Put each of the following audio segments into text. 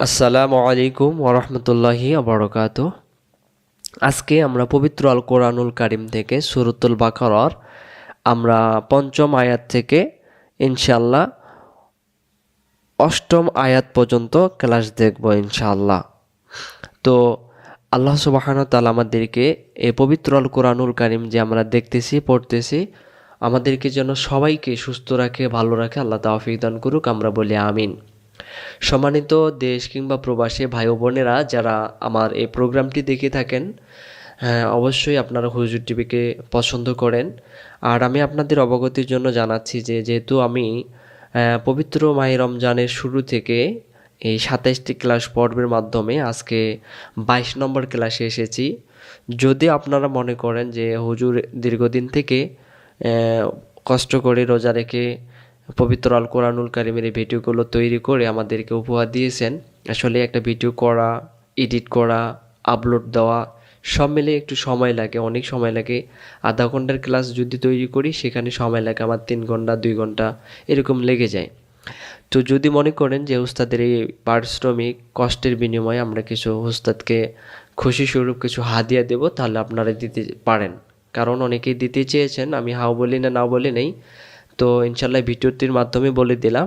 আসসালামু আলাইকুম ওরহমতুল্লাহি আবরকাত। আজকে আমরা পবিত্র আল কোরআনুল কারিম থেকে সূরাতুল বাকারার আমরা পঞ্চম আয়াত থেকে ইনশাআল্লাহ অষ্টম আয়াত পর্যন্ত ক্লাস দেখব ইনশাআল্লাহ। তো আল্লাহ সুবহানাহু ওয়া তাআলা আমাদেরকে এই পবিত্র আল কোরআনুল কারিম যে আমরা দেখতেছি পড়তেছি আমাদেরকে যেন সবাইকে সুস্থ রাখে, ভালো রাখে, আল্লাহ তাওফিক দান করুক, আমরা বলি আমিন। সম্মানিত দেশ কিংবা প্রবাসী ভাই ও বোনেরা যারা আমার এই প্রোগ্রামটি দেখে থাকেন, হ্যাঁ অবশ্যই আপনারা হুজুর টিভিকে পছন্দ করেন। আর আমি আপনাদের অবগতির জন্য জানাচ্ছি যে যেহেতু আমি পবিত্র মাহে রমজানের শুরু থেকে এই 27টি ক্লাস পর্বের মাধ্যমে আজকে 22 নম্বর ক্লাসে এসেছি। যদি আপনারা মনে করেন যে হুজুর দীর্ঘদিন থেকে কষ্ট করে রোজা রেখে পবিত্র আল কোরআনুল কারিমের এই ভিডিওগুলো তৈরি করে আমাদেরকে উপহার দিয়েছেন, আসলে একটা ভিডিও করা, এডিট করা, আপলোড দেওয়া সব মিলে একটু সময় লাগে, অনেক সময় লাগে। আধা ঘন্টার ক্লাস যদি তৈরি করি সেখানে সময় লাগে আমার 3 ঘন্টা 2 ঘন্টা এরকম লেগে যায়। তো যদি মনে করেন যে উস্তাদের এই পারিশ্রমিক কষ্টের বিনিময়ে আমরা কিছু উস্তাদকে খুশি স্বরূপ কিছু হাদিয়া দেব, তাহলে আপনারা দিতে পারেন। কারণ অনেকেই দিতে চেয়েছেন, আমি হাও বলি না নাও বলি নেই। তো ইনশাল্লাহ ভিডিওটির মাধ্যমে বলে দিলাম।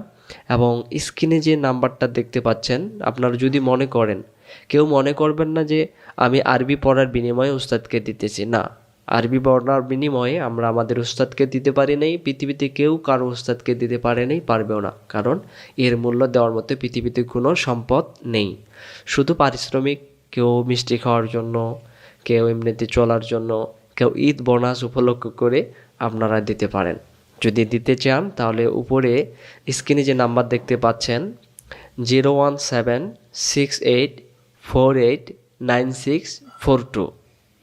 এবং স্ক্রিনে যে নাম্বারটা দেখতে পাচ্ছেন, আপনারা যদি মনে করেন, কেউ মনে করবেন না যে আমি আরবি পড়ার বিনিময়ে উস্তাদকে দিতেছি, না। আরবি পড়ার বিনিময়ে আমরা আমাদের উস্তাদকে দিতে পারি নাই, পৃথিবীতে কেউ কারো উস্তাদকে দিতে পারে নাই, পারবেও না। কারণ এর মূল্য দেওয়ার মতো পৃথিবীতে কোনো সম্পদ নেই। শুধু পারিশ্রমিক, কেউ মিষ্টি খাওয়ার জন্য, কেউ এমনিতে চলার জন্য, কেউ ঈদ বোনাস উপলক্ষ করে আপনারা দিতে পারেন। যদি দিতে চান তাহলে উপরে স্ক্রিনে যে নাম্বার দেখতে পাচ্ছেন 01768489642,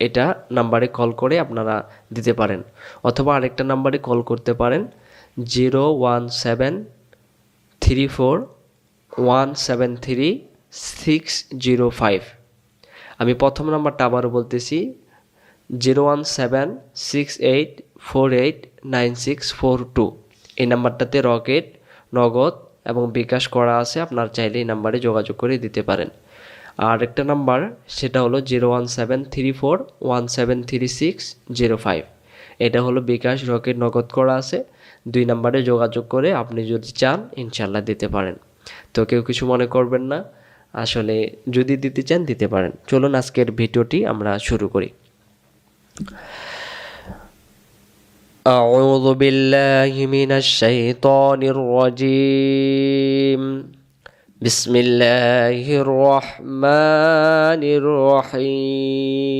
এটা নাম্বারে কল করে আপনারা দিতে পারেন। অথবা আরেকটা নাম্বারে কল করতে পারেন 01734173605। আমি প্রথম নাম্বারটা আবারও বলতেছি 01768489642। এই নাম্বারটাতে রকেট, নগদ এবং বিকাশ করা আছে, আপনার চাইলে এই নাম্বারে যোগাযোগ করে দিতে পারেন। আর একটা নাম্বার সেটা হলো 01734173605। এটা হলো বিকাশ, রকেট, নগদ করা আছে। 2 নাম্বারে যোগাযোগ করে আপনি যদি চান ইনশাল্লাহ দিতে পারেন। তো কেউ কিছু মনে করবেন না, আসলে যদি দিতে চান দিতে পারেন। চলুন আজকের ভিডিওটি আমরা শুরু করি। أعوذ بالله من الشيطان الرجيم. بسم الله الرحمن الرحيم.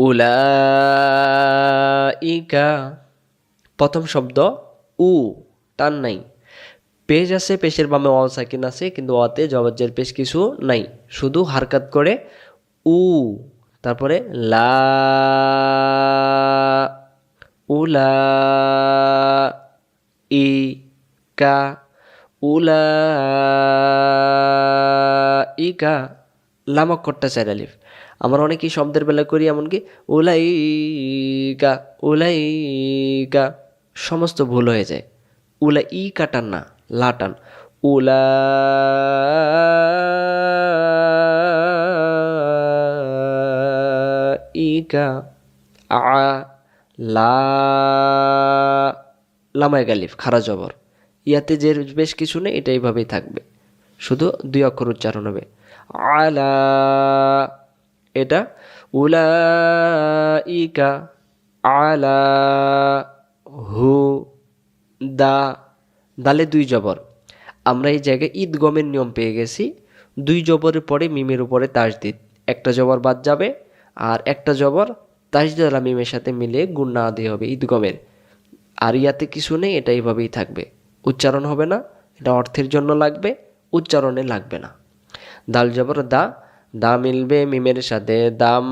উলাইকা, প্রথম শব্দ উ, টান নাই। পেশ আছে, পেশের বামে অ সাকিন আছে, কিন্তু অতে জবজ্জের পেশ কিছু নাই, শুধু হারকাত করে উ। তারপরে লা, উলা, ইকা, উলাইকা, লাম অক্ষরটা 4 আলিফ। আমরা অনেকেই শব্দের বেলা করি এমনকি উলাইকা উলাইকা, সমস্ত ভুল হয়ে যায়। উলাইকা টান না, লা টান। উলাইকা, আ, লা, লামায় গালিফ খারা জবর। ইয়াতে যে বেশ কিছু নেই, এটা এইভাবেই থাকবে, শুধু 2 অক্ষর উচ্চারণ হবে। আলা, এটা উলাইকা, আলা, হু, দা, দালে 2 জবর। আমরা এই জায়গায় ঈদগমের নিয়ম পেয়ে গেছি। 2 জবরের পরে মিমের উপরে তাসদিদ, একটা জবর বাদ যাবে আর একটা জবর তাসদিদ আলা মিমের সাথে মিলে গুণনা আদায় হবে ঈদগমের। আর ইয়াতে কিছু নেই, এটা এইভাবেই থাকবে, উচ্চারণ হবে না। এটা অর্থের জন্য লাগবে, উচ্চারণে লাগবে না। দাল জবর দা, দা মিলবে মিমের সাথে দাম,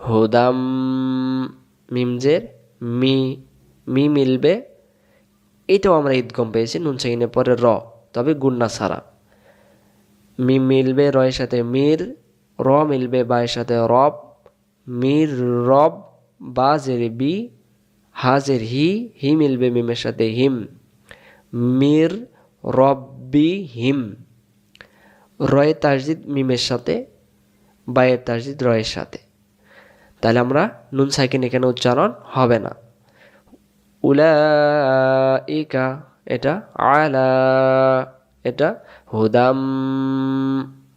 হুদাম। মিমজের মি, মি মিলবে, এটাও আমরা ঈদগম পেয়েছি নুন সাকিনের পরে র, তবে গুন্না ছাড়া। মিম মিলবে রয়ের সাথে মির, র মিলবে বায়ের সাথে রব, মির রব, বা জের বি, হাজের হি, হি মিলবে মিমের সাথে হিম। মির রব্বিহিম, রয়ে তাসদিদ মিমের সাথে, বায়ের তাসদিদ রয়ের সাথে। তাহলে আমরা নুন সাকিন এখানে উচ্চারণ হবে না। উলাইকা এটা আলা, এটা হুদাম,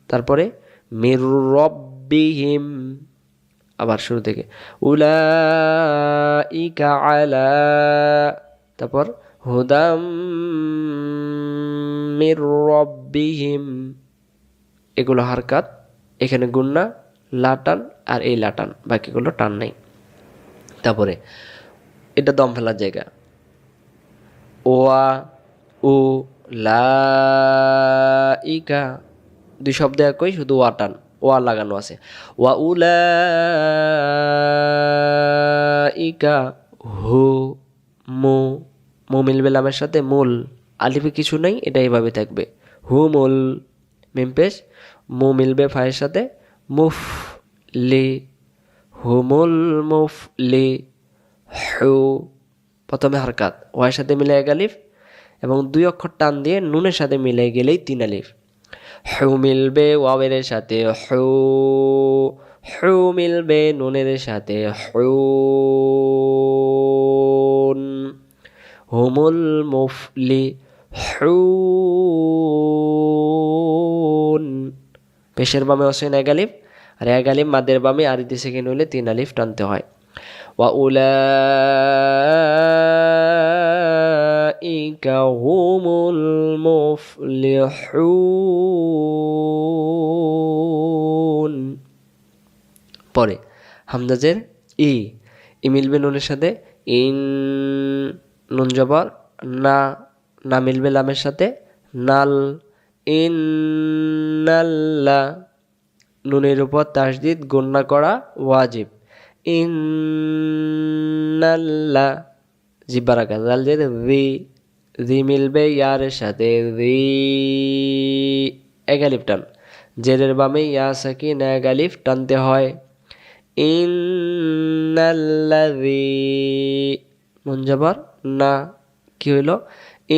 তারপরে মির রব্বিহিম, আবার শুরু থেকে উলাইকা আলা, তারপর হুদাম মির রব্বিহিম। এগুলো হারকাত, এখানে গুন্না, লাটান আর এই লাটান, বাকিগুলো টান নাই। তারপরে এটা দম ফেলার জায়গা, ওয়া উ লাইকা, দুই শব্দ একই, শুধু ওয়া টান, ওয়া লাগানো আছে। ওয়া উলাইকা হু মু, মু মিলবে লামের সাথে, মূল, আলিফে কিছু নেই, এটা এইভাবে থাকবে হুমুল, মিম পেশ, মু মিলবে ফায়ের সাথে, মুফ লি, হুমুল মুফ লি। হু প্রথমে হারকাত, ওয়ার সাথে মিলে এক আলিফ এবং দুই অক্ষর টান দিয়ে নুনের সাথে মিলে গেলেই তিন আলিফ। হু মিলবে ওয়াবের সাথে হু, হু মিলবে নুনের সাথে হুন, হুমুল মুফলি হুন। পেশের বামে অসীন এক আলিফ, আর এক আলিফ মাদের বামে আরিতে সেকেন্ড হলে তিন আলিফ টানতে হয়। ওয়া উলাইকা হুমুল মুফলিহুন। পরে হামজাজের ই, ই মিলবে নুনের সাথে, ইন, নুন জবর না, না মিলবে লামের সাথে, নাল, ইন্নাল্লাহ, নুনের উপর তাসদিদ গুন্না করা ওয়াজিব, ইন্নাল্লাহ, জিব্বার আকার জাল জের রি, রি মিলবে ইয়ারের সাথে রি, এক আলিফ টান, জেরের বামে ইয়া সাকিন এক আলিফ টানতে হয়। ইন্নাল্লাযী, নুন জবর না, কি হইল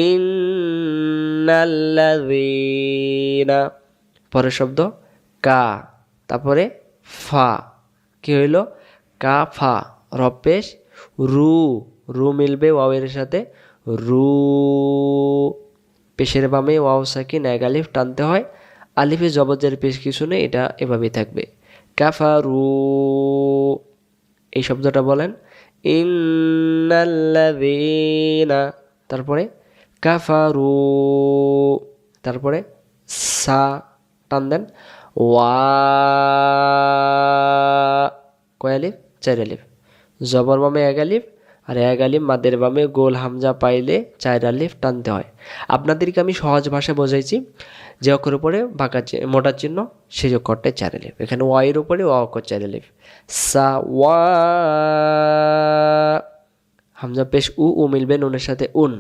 ইন্নাল্লাযীনা। পরের শব্দ কা, তারপরে ফা, কি হইল কা ফা, রব পেশ রু, রু মিলবে ওয়াওয়ের সাথে রু, পেশের বামে ওয়াও সাকিন এক আলিফ টানতে হয়, আলিফে জবজের পেশ কিছু নেই, এটা এভাবেই থাকবে কাফারু। এই শব্দটা বলেন ইন্নাল্লাযীনা, তারপরে কাফারু, তারপরে সা টান দেন, ওয়া, কয় আলিফ, চার আলিফ, জবর বামে এক আলিফ আর এক আলিফ মাদের বামে গোল হামজা পাইলে চার আলিফ টানতে হয়। আপনাদেরকে আমি সহজ ভাষায় বোঝাইছি, যে অক্ষরের উপরে বাঁকা মোটা চিহ্ন সেই অক্ষরটায় চার আলিফ, এখানে ওয়াইয়ের উপরে ওয়া অক্ষর চার আলিফ। সা ওয়া, হামজা পেশ উ, উ মিলবে নুনের সাথে উন,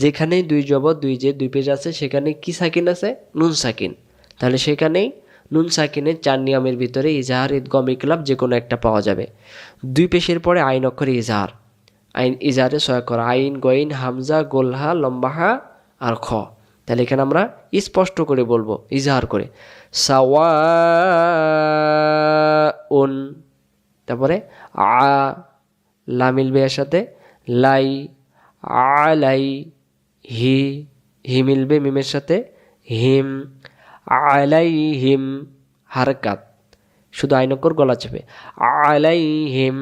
যেখানে দুই জবর দুই জে দুই পেশ আছে সেখানে কি সাকিন আছে, নুন সাকিন, তাহলে সেখানেই নুন সাকিনের চার নিয়মের ভিতরে ইজাহার, ইদগম, ইকলাব যে কোনো একটা পাওয়া যাবে। দুই পেশের পরে আইন অক্ষরে ইজাহার, আইন ইজাহারে ছয় অক্ষর, আইন গইন হামজা গোলহা লম্বাহা আর খ। তাহলে এখানে আমরা স্পষ্ট করে বলবো ইজাহার করে সাওয়াউন, তারপরে আ, লা মিলবে এর সাথে লাই, আলাই, হি, হি মিলবে মিমের সাথে হিম, আলাইহিম, হারকাত, শুধু আইনকর গলা চেপে আলাইহিম।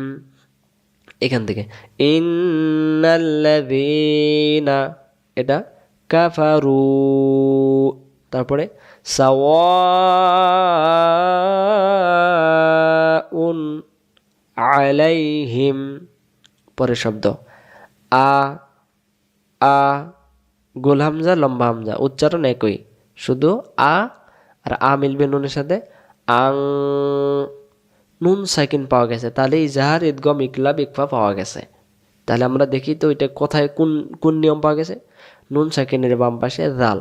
এখান থেকে ইন্নাল্লাযীনা, এটা কাফারু, তারপরে সাওয়াউন আলাইহিম। পরের শব্দ আ, আ, গোল হামজা লম্বা হামজা, উচ্চারণ একই, শুধু আ আর আ মিলবে নুনের সাথে আং, নুন সাকিন পাওয়া গেছে, তাহলে ইজাহার, ইদগম, ইকলাব, ইকফা পাওয়া গেছে। তাহলে আমরা দেখি তো এটা কোথায় কোন কোন নিয়ম পাওয়া গেছে, নুন সাকিনের বাম পাশে জাল,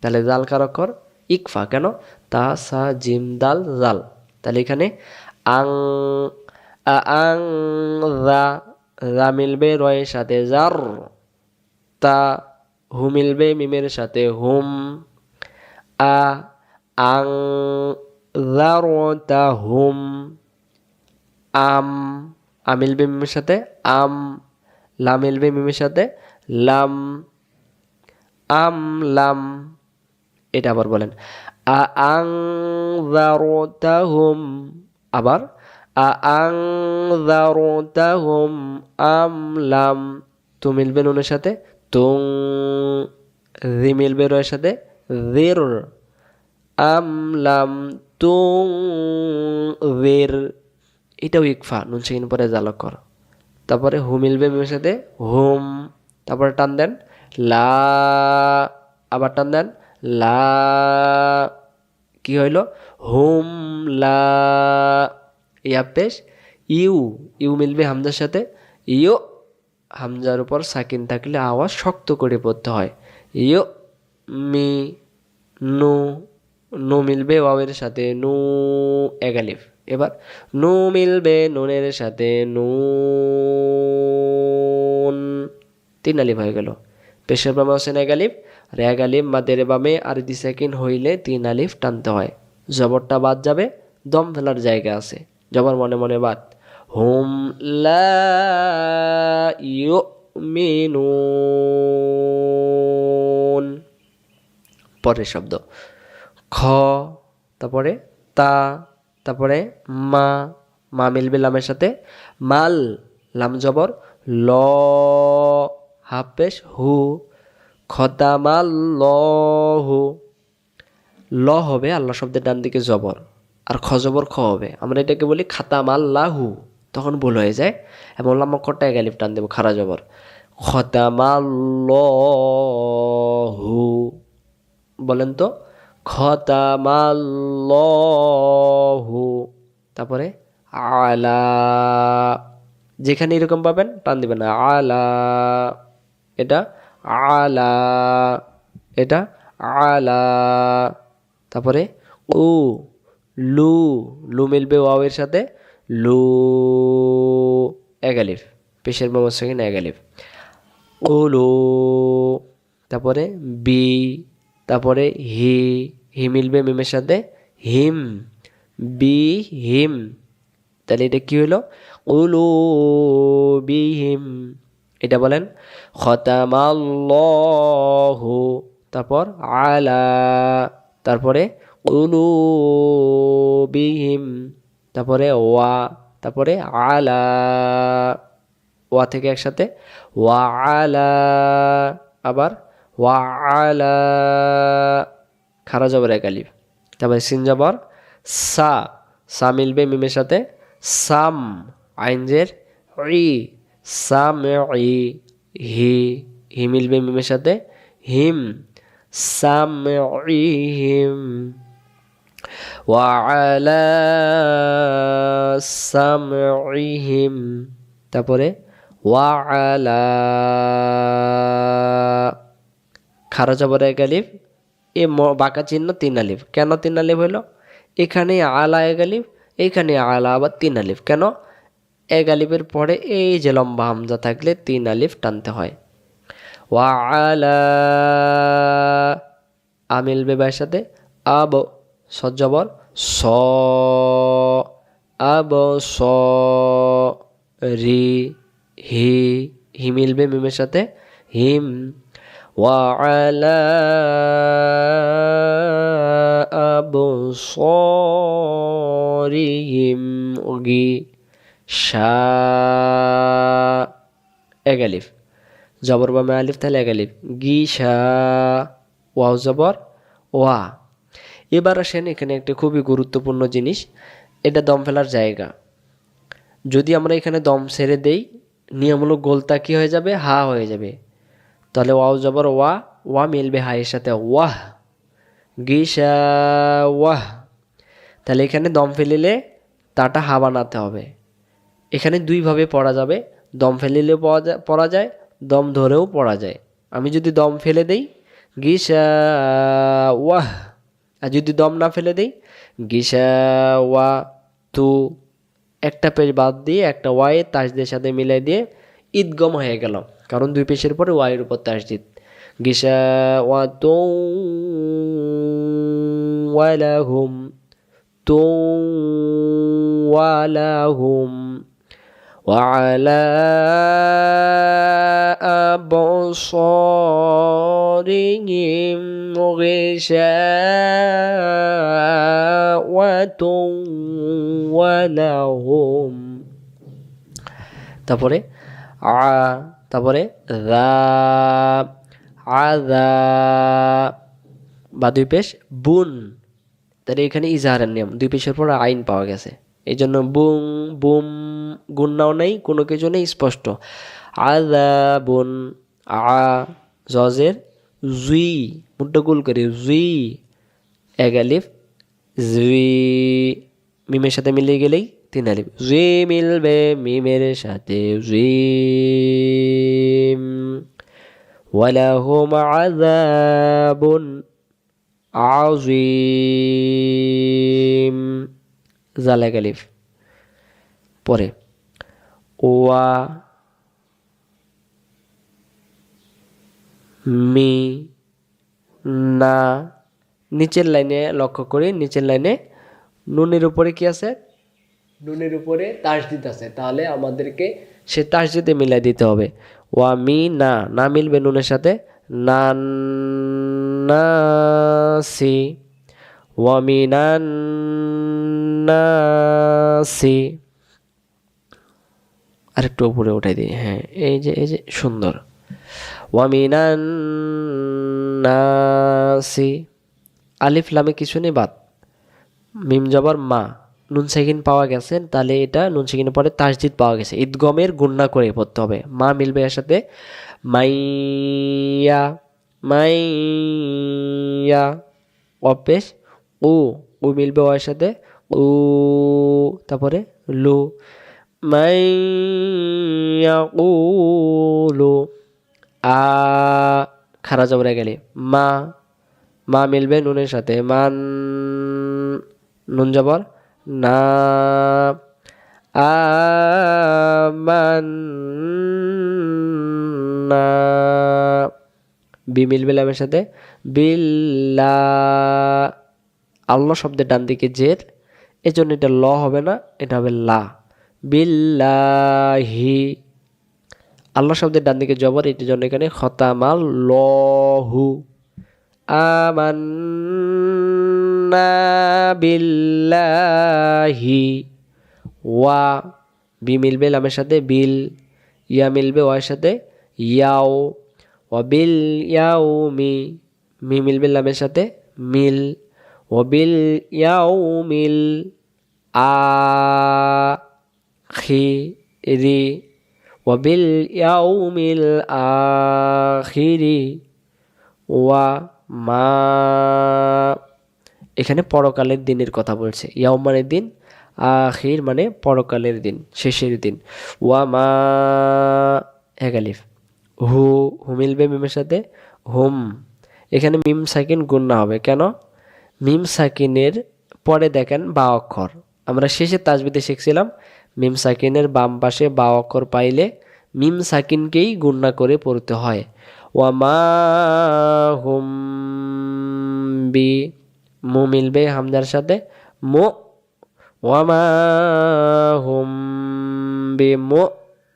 তাহলে জাল কার অক্ষর, ইকফা, কেন তা সা জিম দাল জাল, তাহলে এখানে আং, আং রা, রা মিলবে রয়ের সাথে জার, তা হু মিলবে মিমের সাথে হুম। আ আং যারতা হুম। আম মিলবে মিমের সাথে আম। লা মিলবে মিমের সাথে লাম। আম লাম। এটা আবার বলেন আ আং যারতাহুম। আবার আ আং যারতাহুম আম লাম। তু মিলবে নুনের সাথে তুং। রি মিলবে রয়ের সাথে জির। আম লাম তুং জির। এটাও ইকফা, নুন সেকেন্ড পরে জালক কর। তারপরে হু মিলবে মিমের সাথে হুম। তারপরে টান দেন লা। আবার টান দেন লা। কি হইল হুম লা। ইয়া পেশ ইউ। ইউ মিলবে হামজার সাথে ইউ। হামজার উপর সাকিন থাকলে আওয়াজ শক্ত করে পড়তে হয় ইউ মি। নু। নু মিলবে ওয়াওয়ের সাথে নু এক আলিফ। এবার নু মিলবে নুনের সাথে নুন। তিন আলিফ হয়ে গেল। পেশের বামে হোসেন এক আলিফ আর এক আলিফ মাদের বামে আর দি সেকেন্ড হইলে তিন আলিফ টানতে হয়। জবরটা বাদ যাবে, দম ফেলার জায়গা আছে। জবর মনে মনে বাদ। হুম লা ইউমিনুন। পরের শব্দ খ। তারপরে তা। তারপরে মা। মা মিলবে লামের সাথে মাল। লাম জবর ল। হাফ পেশ হু। খতামাল্লাহু। ল হবে আল্লাহ শব্দের ডান দিকে জবর, আর খ জবর খ হবে। আমরা এটাকে বলি খাতামাল্লাহু, তখন ভুল হয়ে যায়। এবং লাম্মা খটা এক আলিফ টান দেবো খারা জবর খতামাল্লাহু। বলেন তো খতামাল্লাহু। তারপরে আলা। যেখানে এরকম পাবেন টান দিবেন না আলা। এটা আলা। এটা আলা। তারপরে উ। লু। লু মিলবে ওয়াওয়ের সাথে লু এক আলিফ। পেশের বামা সেকেন্ড এক আলিফ। উলু। তারপরে বি। তারপরে হি। হি মিলবে মিমের সাথে হিম। বি হিম। তাহলে এটা কি হলো উলু বিহিম। এটা বলেন খতামাল্লাহু। তারপর আলা। তারপরে উলু বিহিম। তারপরে ওয়া। তারপরে আলা। ওয়া থেকে একসাথে ওয়া আলা। আবার ওয়া আলা। খারা জবর এক আলিফ। তারপরে সিন জবর সা। সা মিলবে মিমের সাথে সাম। আইনজের ই। সাম ই। হি। হি মিলবে মিমের সাথে হিম। সাম হিম। ওয়ালা সামইহিম। তারপরে ওয়ালা। খারা জবর এক আলিফ। এ বাঁকা চিহ্ন তিন আলিফ। কেন তিন আলিফ হইল? এখানে আলা এক আলিফ, এখানে আলা আবার তিন আলিফ। কেন? এক আলিফের পরে এই যে লম্বা হামজা থাকলে তিন আলিফ টানতে হয়। ওয়ালা। আমিল বেবার সাথে আব। সজ্জবর স। আব স। রি। হি। হি মিলবে মিমের সাথে হিম। ওয়ালা আবসারিহিম গি। শা এক আলিফ। জবর বামে আলিফ তাহলে এক আলিফ। গিশা। ওয়াও জবর ওয়া। এবার আসেন এখানে একটা খুবই গুরুত্বপূর্ণ জিনিস, এটা দম ফেলার জায়গা। যদি আমরা এখানে দম ছেড়ে দেই, নিয়মূলক গোলতা কি হয়ে যাবে? হা হয়ে যাবে। তাহলে ওয়াও জবর ওয়া। ওয়া মিলবে হায়ের সাথে ওয়াহ। গিশা ওয়াহ। তাহলে এখানে দম ফেলিলে তাটা হা বানাতে হবে। এখানে দুইভাবে পড়া যাবে, দম ফেলিলেও পড়া যায়, দম ধরেও পড়া যায়। আমি যদি দম ফেলে দেই গিশা ওয়াহ, আর যদি দম না ফেলে দেই গিশা ওয়া তু। একটা পেশ বাদ দিয়ে একটা ওয়াই তাসদের সাথে মিলাই দিয়ে ঈদগম হয়ে গেল, কারণ দুই পেশের পরে ওয়াইয়ের উপর তাসদিদ। গিশাওয়াতুন ওয়ালাহুম তুন ওয়ালাহুম وعلى أبصارهم غشاوة ولهم তারপরে তারপরে আযা বা দুই পেশ বুন, তাহলে এখানে ইজাহারের নিয়ম, দুই পেশের পর আইন পাওয়া গেছে, এই জন্য বুং বুম গুন্নাও নেই, কোনো কিছু নেই, স্পষ্ট। আযাবুন জজের জুই, মুখটা গোল করে জুই, এক আলিফ জুই, মিমের সাথে মিলিয়ে গেলেই তিন আলিফ, জুই মিলবে মিমের সাথে জুইম। ওয়ালাহুম আযাবুন আযীম, জাল এক আলিফ। পরে ওয়া মি না, নিচের লাইনে লক্ষ্য করি, নিচের লাইনে নুনের উপরে কি আছে, নুনের উপরে তাসদিদ আছে, তাহলে আমাদেরকে সে তাসদিদে মিলাই দিতে হবে। ওয়া মি না, না মিলবে নুনের সাথে, নাসি, ওয়া মিনান নাসি, আরেকটু উপরে উঠাই দিই, হ্যাঁ এই যে সুন্দর, ওয়া মিনান নাসি, আলিফ লামে কিছু নেই, বাদ, মিম জবর মা, নুন সাকিন পাওয়া গেছে, তাহলে এটা নুন সাকিনের পরে তাসদিদ পাওয়া গেছে, ঈদগমের গুন্না করে পড়তে হবে, মা মিলবে এর সাথে মাইয়া, মাইয়া, অপেশ ও, ও মিলবে ওর সাথে ও, তারপরে লু, মাইয়া ও লু, খারা জবরে গেলে মা, মা মিলবে নুনের সাথে মান, নুন জবর না, আমান্না, বি মিলবে লামের সাথে বিল্লা, আল্লাহ শব্দের ডান দিকে জের, এজন্য এটা ল হবে না, এটা হবে লা, বিল্লাহি, আল্লাহ শব্দের ডান দিকে জবর, এটির জন্য এখানে খতামাল লহু, আমান্না বিল্লাহি, ওয়া বি মিলবে লামের সাথে বিল, ইয়া মিলবে ওয়ার সাথে ইয়াও, ওয়া বিল ইয়াউমি, মি মিলবে লামের সাথে মিল, ওয়া বিল ইয়াউমিল আখিরি, ওয়া বিল ইয়াউমিল আখিরি, ওয়া মা, এখানে পরকালের দিনের কথা বলছে, ইয়াউম মানে দিন, আখির মানে পরকালের দিন, শেষের দিন, ওয়া মা এক আলিফ, হু, হু মিলবে মিমের সাথে হুম, এখানে মিম সাকিন গুন্না হবে, কেন, মিম সাকিনের পরে দেখেন বা অক্ষর, আমরা শেষে তাজবিদে শিখছিলাম মিম সাকিনের বাম পাশে বা অক্ষর পাইলে মিম সাকিনকেই গুন্না করে পড়তে হয়। ওয়ামা হুম বি, মু মিলবে হামজার সাথে মো, ওয়ামা হুম বি মো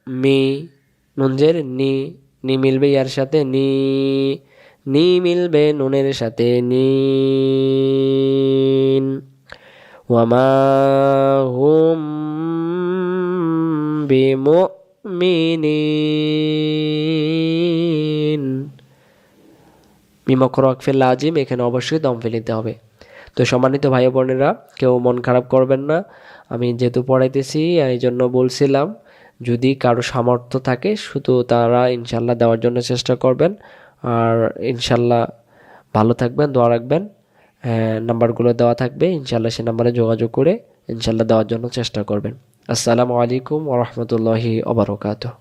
মি, নুনজের নি, নি মিলবে ইয়ার সাথে নি, নি মিলবে নুনের সাথে নিন, ওয়ামা হুম বিমুমিনিন, মিম অক্ষর ওয়াকফের লাজিম, এখানে অবশ্যই দম ফেলিতে হবে। তো সম্মানিত ভাই বোনেরা, কেউ মন খারাপ করবেন না, আমি যেহেতু পড়াইতেছি এই জন্য বলছিলাম, যদি কারো সামর্থ্য থাকে শুধু তারা ইনশাল্লাহ দেওয়ার জন্য চেষ্টা করবেন, আর ইনশাল্লাহ ভালো থাকবেন, দোয়া রাখবেন, নাম্বারগুলো দেওয়া থাকবে, ইনশাল্লাহ সে নাম্বারে যোগাযোগ করে ইনশাল্লাহ দেওয়ার জন্য চেষ্টা করবেন। আসসালামু আলাইকুম ওয়া রাহমাতুল্লাহি ওয়া বারাকাতুহু।